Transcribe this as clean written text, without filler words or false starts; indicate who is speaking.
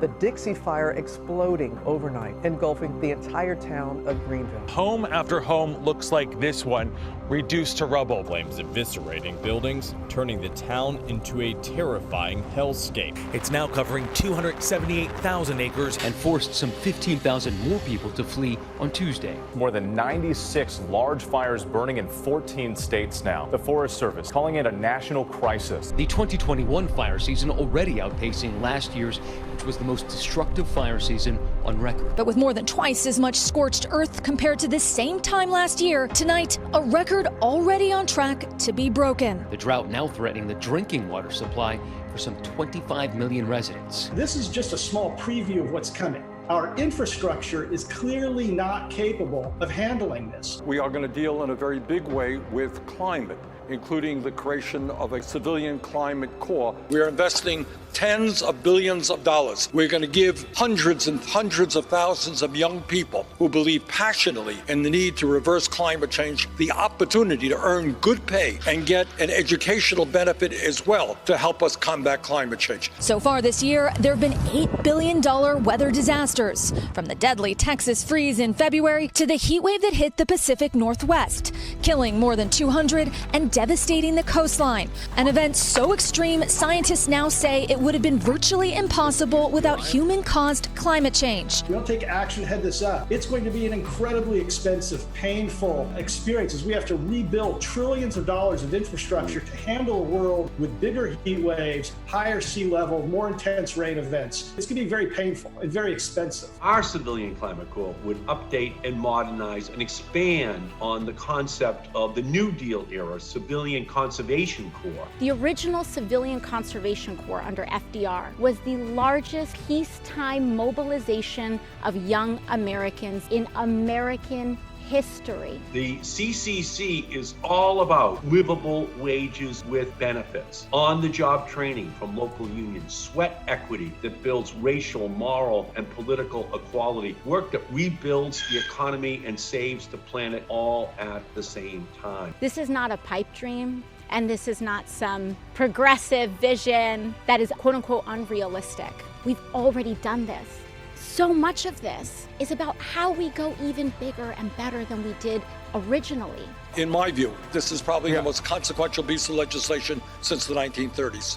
Speaker 1: the Dixie Fire exploding overnight, engulfing the entire town of Greenville.
Speaker 2: Home after home looks like this one, reduced to rubble.
Speaker 3: Flames eviscerating buildings, turning the town into a terrifying hellscape.
Speaker 4: It's now covering 278,000 acres
Speaker 5: and forced some 15,000 more people to flee on Tuesday.
Speaker 6: More than 96 large fires burning in 14 states now. The Forest Service calling it a national crisis.
Speaker 5: The 2021 fire season already outpacing last year's, which was the most destructive fire season on record.
Speaker 7: But with more than twice as much scorched earth compared to this same time last year, tonight, a record already on track to be broken.
Speaker 5: The drought now threatening the drinking water supply for some 25 million residents.
Speaker 8: This is just a small preview of what's coming. Our infrastructure is clearly not capable of handling this.
Speaker 9: We are going to deal in a very big way with climate, including the creation of a civilian climate corps. We are investing tens of billions of dollars. We're going to give hundreds and hundreds of thousands of young people who believe passionately in the need to reverse climate change the opportunity to earn good pay and get an educational benefit as well to help us combat climate change.
Speaker 7: So far this year, there have been $8 billion weather disasters, from the deadly Texas freeze in February to the heat wave that hit the Pacific Northwest, killing more than 200 and devastating the coastline. An event so extreme, scientists now say it would have been virtually impossible without human-caused climate change.
Speaker 8: We don't take action, head this up. It's going to be an incredibly expensive, painful experience as we have to rebuild trillions of dollars of infrastructure to handle a world with bigger heat waves, higher sea level, more intense rain events. It's going to be very painful and very expensive.
Speaker 10: Our civilian climate corps would update and modernize and expand on the concept of the New Deal era Civilian Conservation Corps.
Speaker 11: The original Civilian Conservation Corps under FDR was the largest peacetime mobilization of young Americans in American history.
Speaker 10: The CCC is all about livable wages with benefits, on-the-job training from local unions, sweat equity that builds racial, moral, and political equality, work that rebuilds the economy and saves the planet all at the same time.
Speaker 11: This is not a pipe dream, and this is not some progressive vision that is quote-unquote unrealistic. We've already done this. So much of this is about how we go even bigger and better than we did originally.
Speaker 9: In my view, this is probably the most consequential piece of legislation since the 1930s.